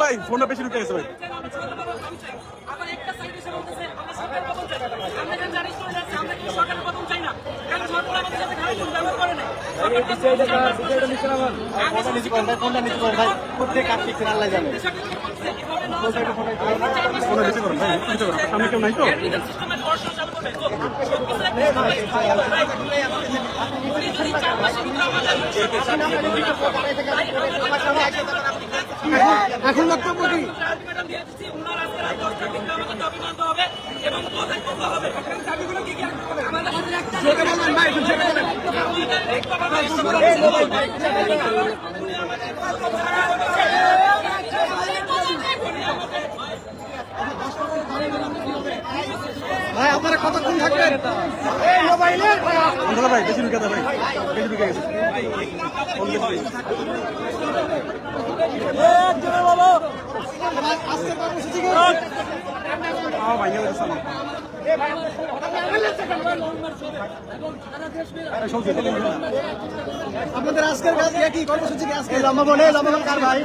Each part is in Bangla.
ভাই ফোনটা বেশি ঢুকে গেছে ভাই। সামনে কেউ নাই তো? এখন বক্তব্য কি? ভাই আপনারা কতক্ষণ থাকবেন? ভাই বেশি ঢুকে ভাই, বেশি ঢুকে গেছে। আপনাদের আজকের কাজ কি কর্মসূচি? আজকে লম্বাবনে লম্বাবন কার ভাই?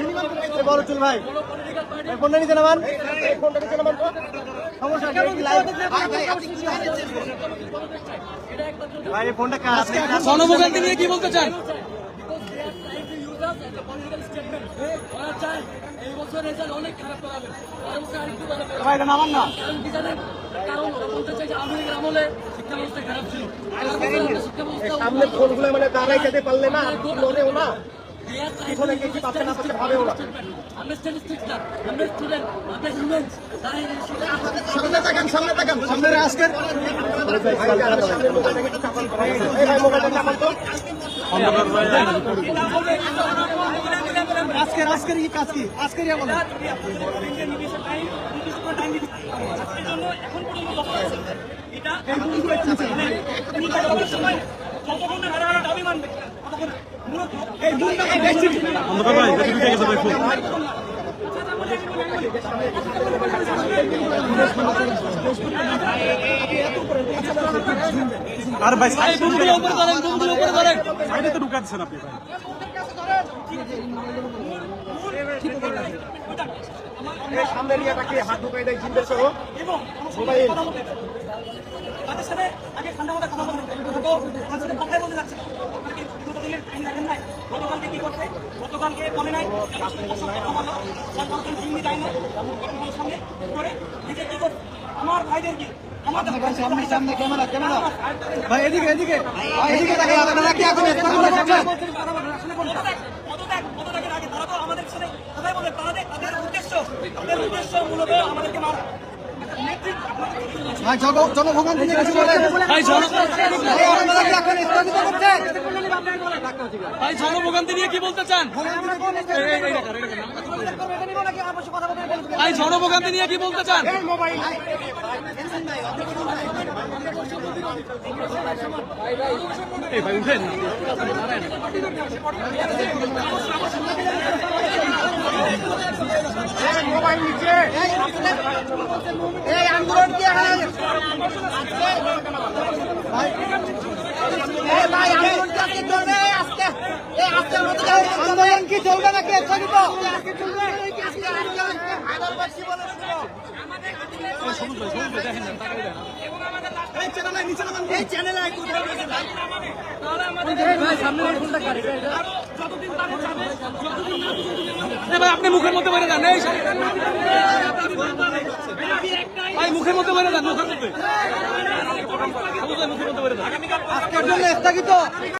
বড় চুল ভাই ফোনটা নিচে নামান, ফোনটা নিচে নামান। ভাই ফোনটা কাজ। জনভোগান্তি নিয়ে কি বলতে চান? এই বছর রেজাল্ট অনেক খারাপ করাবে, ভাই এটা নামান না। কারণ বলতে চাই যে আওয়ামী লীগের আমলে শিক্ষা ব্যবস্থা খারাপ ছিল। সামনে ফোনগুলো মানে দাঁড়াই যেতে পারলে না, লোনেও না, পিছনে কি পাচ্ছে না পাচ্ছে ভাবেও না। আমরা স্ট্যাটিস্টিক্স না, আমরা স্টুডেন্ট, আমরা হিউম্যান। সামনে তাকান, সামনে তাকান, সামনে আজকের এই ভাই মোবাইলটা চাপান তো। আজকের কি কাজ কি? আজকের বলেন। আর ভাই সাইডে তো ঢুকাচ্ছেন আপনি ভাই। সামনে নিয়ে তাকে হাত ঢুকাই দেয় জিম্বের সহ মোবাইল। তাদের সাথে আগে ঠান্ডা মাথা কথা বলতে কথাই বলতে যাচ্ছে। গতকালকে কি করছে? গতকালকে বলে নাই সামনে করে নিজে কি করছে? আমার ভাইদের কি সামনে ক্যামেরা ক্যামেরা ভাই এদিকে এদিকে এদিকে তাকাই। আপনারা কি এখন আমাদের সাথে কথাই বলে তাদের উদ্দেশ্য মূলত আমাদেরকে মারা। ভাই জনভোগান্তি নিয়ে কিছু বলেন। ভাই জনভোগান্তি নিয়ে কি বলতে চান? ভাই জনভোগান্তি নিয়ে কি বলতে চান? ভাই উঠেন মোবাইল নিচে। এই আন্দোলন কি আন্দোলন কি চলবে নাকি? আপনি মুখের মধ্যে বেড়ে যান, ভাই মুখের মধ্যে বেড়ে যান, মুখের মধ্যে বেড়ে যান। আজকের জন্য স্থগিত।